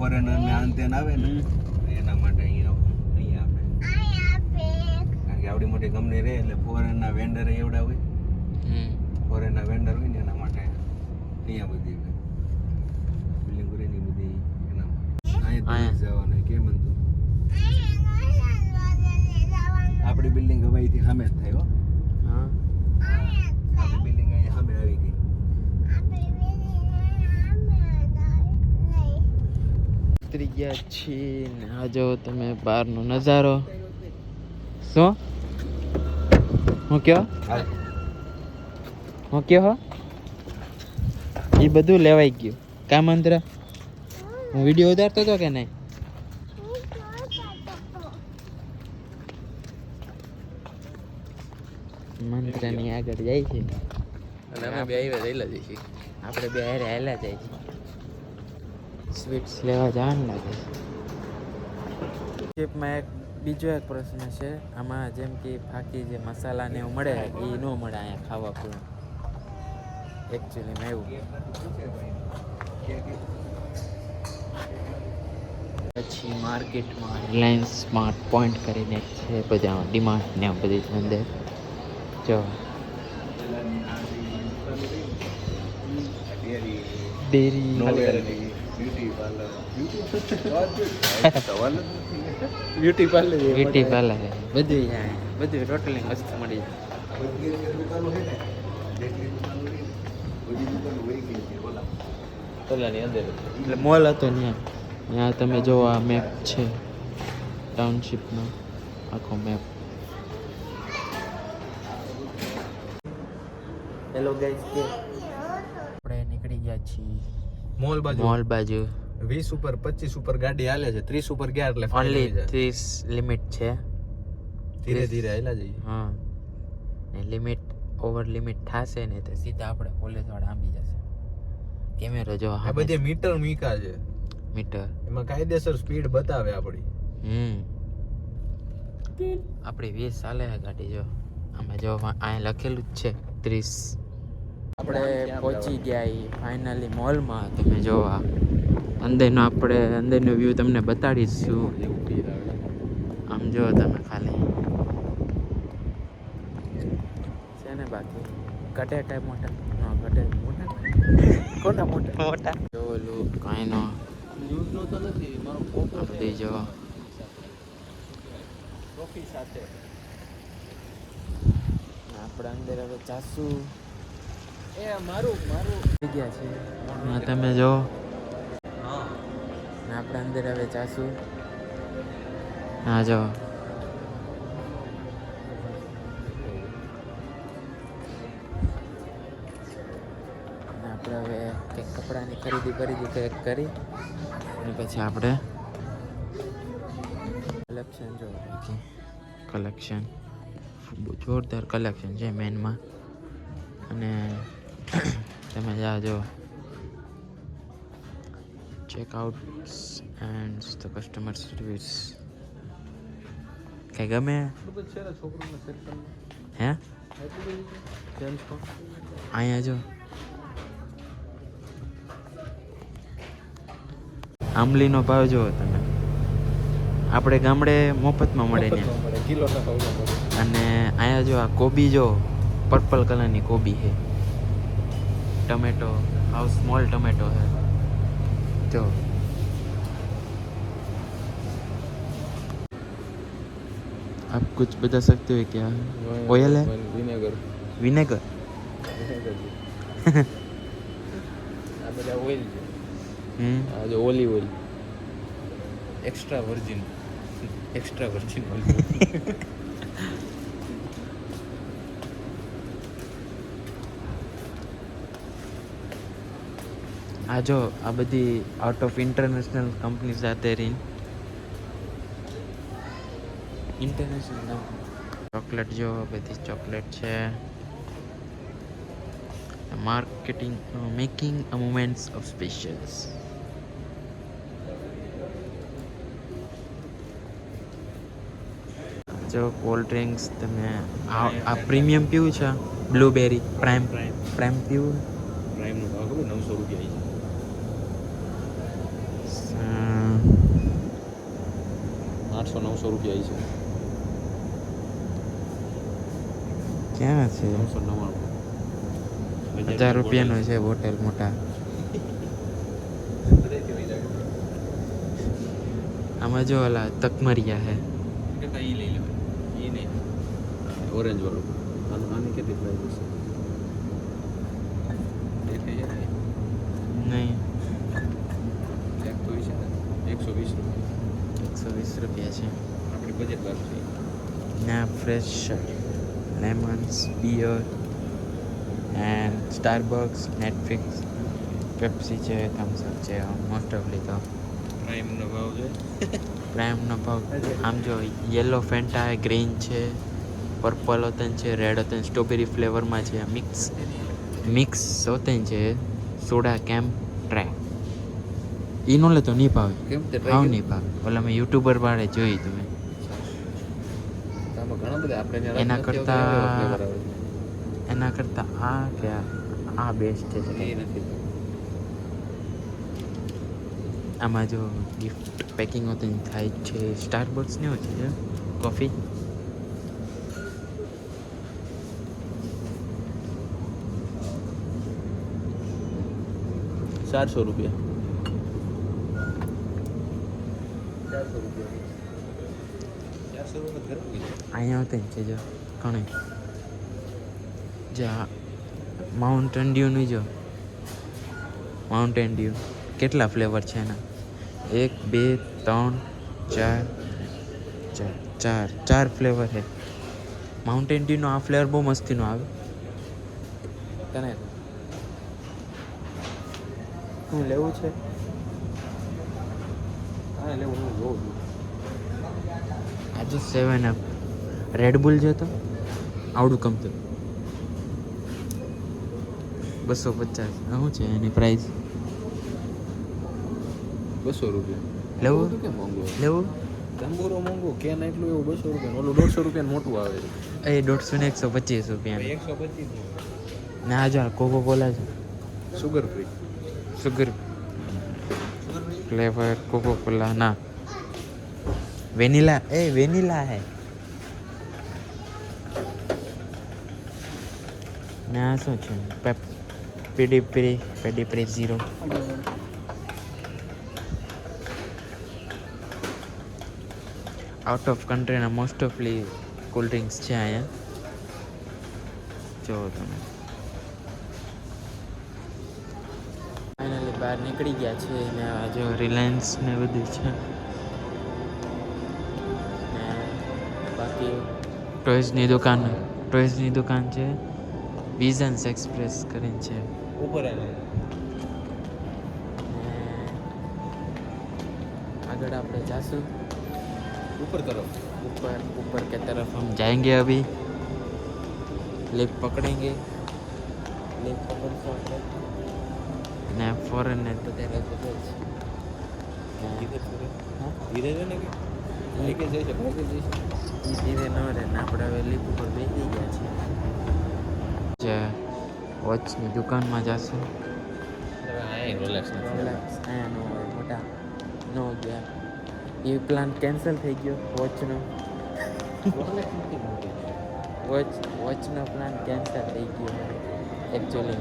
Foreigner ને આંતેન આવે ને એના માટે અહીંયા આપે. કારણ કે આવડી મોટી કંપની રહે એટલે ફોરેન ના વેન્ડર એવડા હોય. ફોરેન ના વેન્ડર હોય ને એના માટે અહીંયા બધી બિલ્ડિંગ ની બધી એના અહીંયા જવાનું કેમ હતું આપણી બિલ્ડિંગ હવે અહીંથી સામે જ થાય. હો હા આપણી બિલ્ડિંગ અહીંયા સામે આવી ગઈ. ઉતરી ગયા છીએ ને આ જો તમે બહારનો નજારો. શું હું કયો એ બધું લેવાઈ ગયું. કામ અંતર હું વિડીયો ઉતારતો હતો કે નહીં? મંત્રની આગળ જાય છે અને અમે બે આવ્યા રહેલા જઈશું. આપણે બે હારે હાલ્યા જાય છે. સ્વીટ્સ લેવા જવાનું લાગે છે. શિપમાં બીજો એક પ્રશ્ન છે. આમાં જેમ કે ફાકી જે મસાલા ને એવું મળે એ ન મળે અહીંયા ખાવા પીવા. એકચ્યુઅલીમાં એવું. પછી માર્કેટમાં રિલાયન્સ સ્માર્ટ પોઈન્ટ કરીને છે બધા ડિમાન્ડ ને બધી અંદર જો ડેરી બ્યુટી પાર્લર બધું ટોટલી મસ્ત મળી અંદર એટલે મોલ હતો ત્યાં તમે જો આ મેપ છે ટાઉનશીપનો આખો મેપ. હેલો ગાઈસ કે આપણે નીકળી ગયા છીએ મોલ બાજુ 20 ઉપર 25 ઉપર ગાડી હાલે છે. 30 ઉપર ગયા એટલે ઓનલી 30 લિમિટ છે. ધીરે ધીરે હાલા જઈએ. હા ને લિમિટ ઓવર લિમિટ થશે ને તો સીધા આપણે પોલીસ વાળા આંબી જશે. કેમેરા જો આ બધી મીટર મીકા છે. મીટર એમાં કાયદેસર સ્પીડ બતાવે આપણી. આપણી 20 ચાલે છે ગાડી. જો અમે જો અહીંયા લખેલું જ છે 30. આપણે પહોંચી ગયા ફાઇનલી મોલમાં. તમે જો અંદરનો વ્યૂ તમને બતાડીશું. આમ જો તમે ખાલી છે ને બાકી કટે ટાઈપ મોટા કોના મોટા જો ઓલું કાંઈ નો ન્યૂઝ નો તો નથી મારો ફોટો બધી જો ટ્રોફી સાથે. આપણે અંદર હવે ચાસુ એ મારું થઈ ગયા છે. તમે જો હા ને આપણે અંદર હવે ચાસુ. હા જો આપણે હવે કંઈક કપડાની ખરીદી કરી અને પછી આપણે કલેક્શન જો કલેક્શન જોરદાર કલેક્શન છે મેનમાં. અને તમે જો ચેકઆઉટ્સ એન્ડ ધ કસ્ટમર સર્વિસ કઈ ગમે હે અહીંયા જો આંબલીનો ભાવ જુઓ તમે. આપણે ગામડે મફતમાં મળે ને અને અહીંયા જો આ કોબી જો પર્પલ કલરની કોબી છે. टमेटो हाउ स्मॉल टमेटो है जो आप कुछ बता सकते हो क्या ऑयल है विनेगर जो olive oil extra virgin olive આ જો આ બધી આઉટ ઓફ ઇન્ટરનેશનલ કંપની સાથે રહીને ઇન્ટરનેશનલ ચોકલેટ જો બધી ચોકલેટ છે. Marketing making a moments of specials. જો કોલ્ડ ડ્રિંક્સ તમે આ પ્રીમિયમ પીવું છે બ્લુબેરી પ્રાઇમ પીવું પ્રાઇમનો ભાવ ખબર 900 રૂપિયા ₹800-900 છે. ક્યાં છે 999. 1000 રૂપિયાનું છે બોટલ મોટા. આમાં જો ઓલા તકમરિયા હે. ઈ લઈ લો ઈ નહીં ઓરેન્જ વાળું. આની કેટલી પ્રાઇસ છે? દેખાઈ જાય નહીં ચેક તો છે ને ₹120 120 રૂપિયા છે. આપણી બજેટ બાર છે ના fresh lemons beer and Starbucks Netflix Pepsi છે થમ્સઅપ છે મોસ્ટ ઓફલી તો પ્રાઇમનો ભાવ છે પ્રાઇમનો ભાવ આમ જો યલો ફેન્ટા ગ્રીન છે પર્પલ હોતન છે રેડ હોતન સ્ટ્રોબેરી ફ્લેવરમાં છે મિક્સ હોતન છે સોડા કેમ્પ ટ્રાય એ નો લેતો નહીં ભાવે કેમ તે ભાવ નહીં ભાવે ઓલા મેં યુટ્યુબર વાળે જોઈ તમે આમાં ઘણા બધા આપણે ત્યાં એના નથી આવતા, કરતાં- એવા flavor આવે એના કરતાં આ કે આ બેસ્ટ છે છે. એ નથી. આમાં જો ગિફ્ટ પેકિંગ હોતી થાય છે સ્ટારબક્સ ને હોય છે કોફી ₹400. અહીંયા હોતી છે જો ઘણી જા માઉન્ટેન ડ્યુનું જો માઉન્ટેન ડ્યુ કેટલા ફ્લેવર છે એના 1 2 3 4 ચાર ફ્લેવર છે માઉન્ટેન ડ્યુનો આ ફ્લેવર બહુ મસ્તીનો આવે તને શું લેવું છે હા લેવું હું જોઉં છું. આજે 7 અપ રેડ બુલ જો તો આવડું કમતું 250 શું છે એની પ્રાઇસ ₹200. લેવું તો કેમ મોંઘું આવે? લેવું તંબુરો મોંઘું કેન એટલું એવું ₹200 ઓલું ₹150 મોટું આવે છે. એ 150 ને 125 રૂપિયા 125 ને આ જો કોકો કોલા છે sugar free. Sugar flavour Coca Cola ના વેનીલા વેનીલા હે ને આ શું છે પેડીપરી 0 આઉટ ઓફ કન્ટ્રીના મોસ્ટ ઓફલી કોલ્ડ ડ્રિંક્સ છે અહીંયા જો તમે ફાઇનલી બહાર નીકળી ગયા છે ને આ જો રિલાયન્સ ને બધું છે ને બાકી ટોયઝની દુકાન છે વિઝન્સ એક્સપ્રેસ કરીને છે ઉપર આવે. ને આગળ આપણે જાશું ઉપર તરફ. ऊपर की तरफ हम जाएंगे अभी लिफ्ट पकड़ेंगे लिफ्ट पकड़ ने फॉरेन ने तो तेरे को ધીરે છે ને કે બાઈકે જઈ છે બાઈકે જઈ છે. ધીરે ન રહે ને આપણે હવે લિફ્ટ ઉપર બેસી ગયા છીએ જે વોચની દુકાનમાં જાશું રિલેક્સ રિલેક્સ અહીંયા નો હોય મોટા નો ગયા એ પ્લાન કેન્સલ થઈ ગયો વોચનો વોચનો પ્લાન કેન્સલ થઈ ગયો એકચ્યુઅલી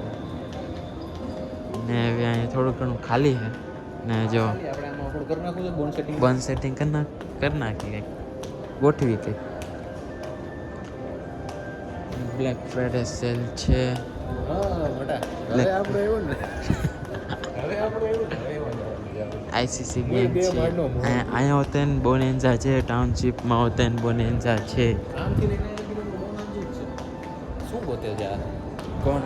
ને હવે અહીંયા થોડું ઘણું ખાલી છે ને જો આપણે આમાં થોડું કરી નાખું છે બોન સેટિંગ. બંધ સેટિંગ કરી નાખી કંઈક ગોઠવી કંઈક બ્લેક ફ્રાઈડે સેલ છે હા મોટા હવે આપણે એવું ને હવે આપણે એવું ને હવે એવું આઈસીસી બે બેંક છે માળનો મોલ. અહીંયા હોતેન બોનેન્ઝા છે ટાઉનશીપમાં હોતેન બોનેન્ઝા છે આમથી લઈને શું ગોતે છે આ? કોણ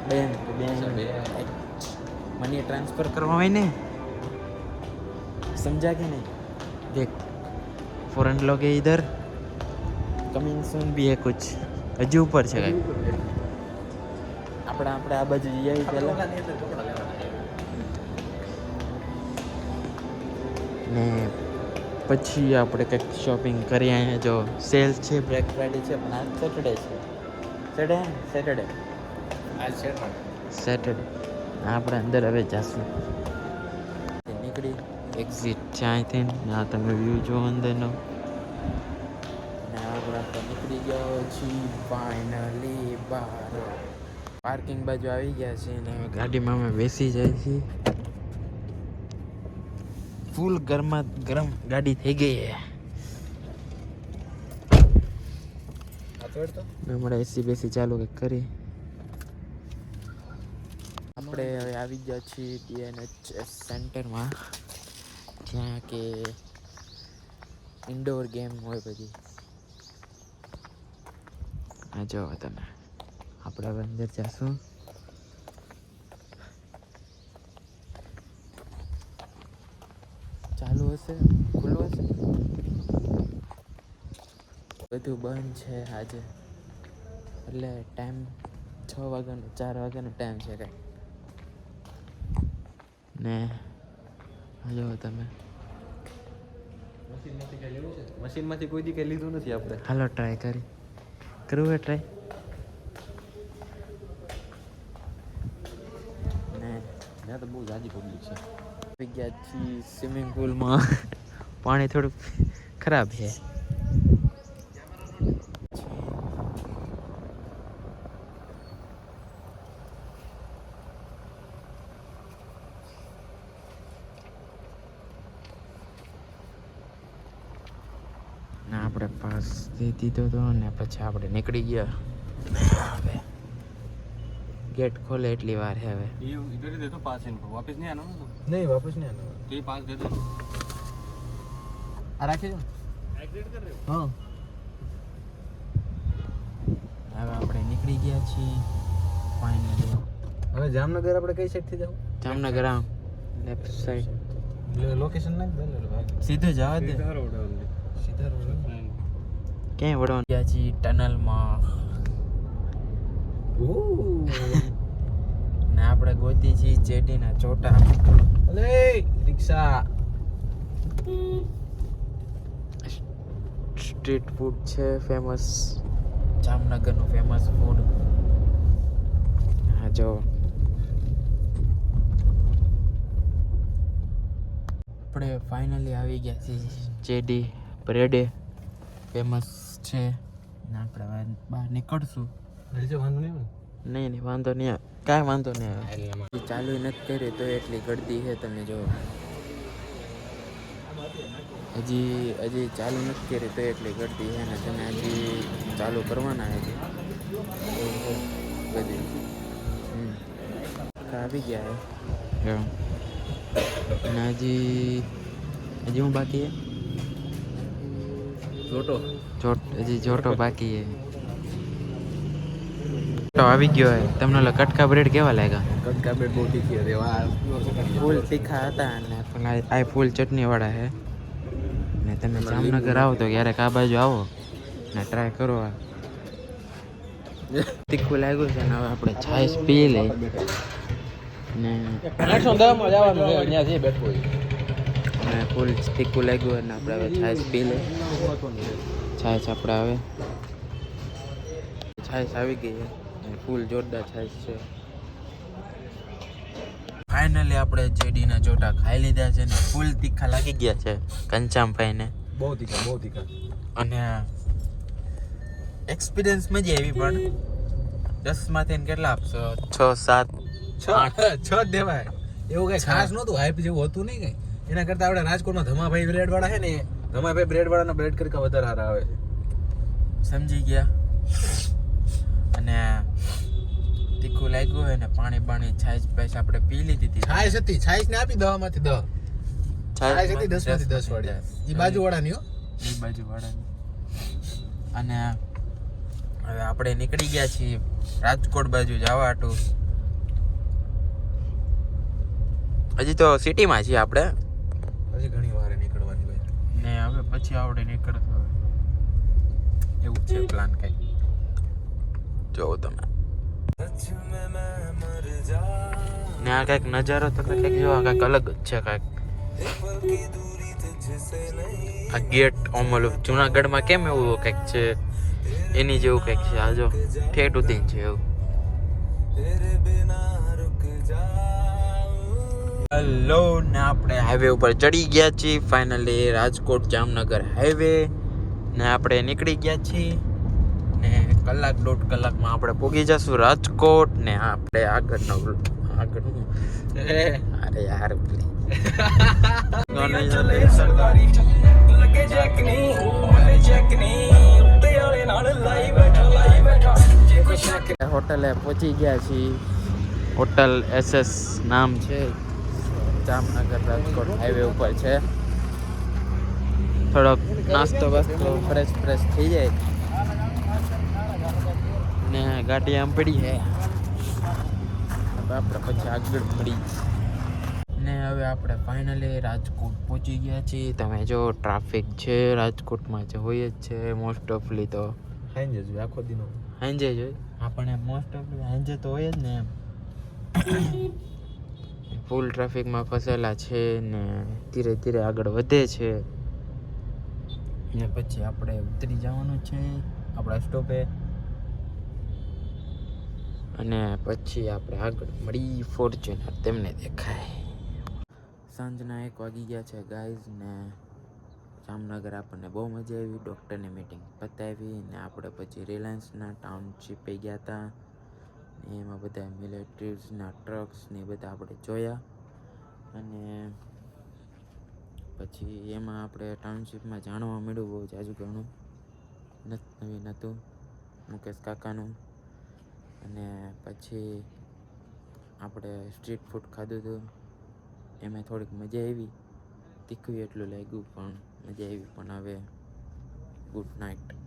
બેંક મની ट्रांसफर करवा હોય ને समझा कि नहीं देख फॉरेन लोग है इधर कमिंग सून भी है कुछ હજુ ઉપર છે કંઈક આપણે આ બાજુ જઈએ પહેલાં ને પછી આપણે કંઈક શોપિંગ કરીએ અહીંયા જો સેલ છે બ્લેક ફ્રાઈડે છે પણ આજ સેટરડે આ છે સેટરડે આપણે અંદર હવે જાશું નીકળી નીકળી એક્ઝિટ છે અહીંથી ને આ તમે વ્યૂ જો અંદરનો ને આપણે નીકળી ગયો છીએ ફાઇનલી બહાર પાર્કિંગ બાજુ આવી ગયા છીએ ને હવે ગાડીમાં અમે બેસી જાય છીએ ફૂલ ગરમા ગરમ ગાડી થઈ ગઈ છે હમણાં એસી બેસી ચાલુ કંઈક કરી આપણે હવે આવી ગયા છીએ DNHS સેન્ટરમાં જ્યાં કે ઇન્ડોર ગેમ હોય બધી આ જો તમે આપણે હવે અંદર જઈશું ચાલુ હશે ખુલ્લું હશે બધું બંધ છે આજે એટલે ટાઈમ 6 વાગ્યાનો 4 વાગ્યાનો ટાઈમ છે કાંઈ ને જો તમે મશીનમાંથી કોઈ દી કઈ લીધું નથી આપણે. હાલો ટ્રાય કરી કરવું હોય ટ્રાય ને ત્યાં તો બહુ જાજી પબ્લિક છે. આવી ગયા છીએ સ્વિમિંગ પુલમાં પાણી થોડુંક ખરાબ છે ને આપણે પાસ દઈ દીધો હતો ને પછી આપણે નીકળી ગયા હવે गेट खोले એટલી વાર है હવે ये इधर ही दे दो पास इनको वापस नहीं आना ना नहीं वापस नहीं आना तो ये पास दे दो आ रखे एग्जिट कर रहे हो हाँ હવે આપણે નીકળી ગયા છીએ ફાઇનલી હવે જામનગર આપણે કઈ સાઈડ થી જાવ જામનગર આમ લેફ્ટ સાઈડ લોકેશન નાખ દે લે ભાઈ સીધું જવા દે सीधा रोड है ओनली સીધા રોડ ક્યાંય વળવાનું ગયા છીએ ટનલમાં ને આપણે ગોતી છીએ જેડીના ચોટા અલે રિક્ષા સ્ટ્રીટ ફૂડ છે ફેમસ જામનગરનું ફેમસ ફૂડ હા જો આપણે ફાઇનલી આવી ગયા છીએ જેડી બ્રેડે ફેમસ છે ને આપણે હવે બહાર નીકળશું નીચે વાંધો નહીં નહીં વાંધો નહીં કાંઈ વાંધો નહીં આવે ચાલુ નથી કરી તો એટલી ગળદી છે તમે જો હજી ચાલુ નથી કરી તો એટલી ગળદી છે ને તમે હજી ચાલુ કરવાના હજી બધી આવી ગયા છે અને હજી હું બાકી હજી જોટો બાકી છે આવી ગયો હે તમને ઓલા કટકા બ્રેડ કેવા લાગ્યા કટકા બેટ બહુ તીખી હતી વાહ ફૂલ તીખા હતા અને પેલા આ ફૂલ ચટણી વાળા છે ને તમે જામનગર આવો તો ક્યારેક આ બાજુ આવો ને ટ્રાય કરો આ તીખું લાગ્યું છે ને હવે આપણે છાશ પી લઈ ને 810 માં જવાનું છે અહીંયાથી બેઠવું અને ફૂલ તીખું લાગ્યું અને આપણે હવે છાશ પી લઈ છાશ આપણે હવે છાશ આવી ગઈ છે ફૂલ જોરદાર છાશ છે ફાઇનલી આપણે જેડીના ચોટા ખાઈ લીધા છે ને ફૂલ તીખા લાગી ગયા છે કંચામભાઈને બહુ તીખા અને એક્સપિરિયન્સ મજા આવી પણ 10 માંથી કેટલા આપશો 6 7 છ દેવાય એવું કઈ ખાસ નહોતું હાઈપ જેવું હતું નહીં કઈ એના કરતા આપણે રાજકોટમાં ધમાભાઈ બ્રેડ વાળા છે ને ધમાભાઈ બ્રેડ વાળાના બ્રેડ કરતા વધારે સારા આવે છે સમજી ગયા અને તીખું લાગ્યું હોય ને પાણી છાશ પૈસા આપણે પી લીધી હતી છાશ હતી છાશ ને આપી 10 માંથી 10 છાશ હતી 10 માંથી 10 વાળી ઈ બાજુ વાળાની હો ઈ બાજુ વાળાની અને હવે આપણે નીકળી ગયા છીએ રાજકોટ બાજુ જવા હાટું હજી તો સિટીમાં છીએ આપણે હજી ઘણી વાર નીકળવાની ભાઈ ને હવે પછી આપણે નીકળશું એવું છે પ્લાન કઈ જોવો તમે ને આ કઈક નજારો તો કઈક જો કઈક અલગ જ છે કઈક આ ગેટ ઓમલું જુનાગઢમાં કેમ એવું કઈક છે એની જેવું કઈક છે આ જો ઠેઠ ઉધી છે એવું હેલો ને આપણે હાઈવે ઉપર ચડી ગયા છીએ ફાઇનલી રાજકોટ જામનગર હાઈવે ને આપણે નીકળી ગયા છીએ ને કલાક દોઢ કલાકમાં આપણે પહોંચી જશું રાજકોટ ને આપણે આગળ અરે યાર હોટલે પહોંચી ગયા છીએ હોટલ SS નામ છે જામનગર રાજકોટ હાઈવે ઉપર છે થોડોક નાસ્તો વાસ્તો ફ્રેશ થઈ જાય ને ગાડી આમ પડી છે આપણે પછી આગળ મળી ને હવે આપણે ફાઇનલી રાજકોટ પહોંચી ગયા છીએ તમે જો ટ્રાફિક છે રાજકોટમાં જે હોય જ છે મોસ્ટ ઓફલી તો હાંજે જ આખો દિનો હાંજે જ હોય આપણે મોસ્ટ ઓફલી હાંજે તો હોય જ ને એમ ફૂલ ટ્રાફિકમાં ફસેલા છે ને ધીરે ધીરે આગળ વધે છે ને પછી આપણે ઉતરી જવાનું છે આપણા સ્ટોપે અને પછી આપણે આગળ મળી ફોર્ચ્યુનર તેમને દેખાય સાંજના 1 વાગી ગયા છે ગાઈઝ ને જામનગર આપણને બહુ મજા આવી ડૉક્ટરની મીટિંગ પતાવી ને આપણે પછી રિલાયન્સના ટાઉનશીપે ગયા હતા એમાં બધા મિલિટરીઝના ટ્રક્સ ને બધા આપણે જોયા અને પછી એમાં આપણે ટાઉનશીપમાં જાણવા મળ્યું બહુ જાજુ ઘણું નવીન હતું મુકેશ કાકાનું અને પછી આપણે સ્ટ્રીટ ફૂડ ખાધું હતું એમાં થોડીક મજા આવી તીખું એટલું લાગ્યું પણ મજા આવી પણ હવે ગુડ નાઇટ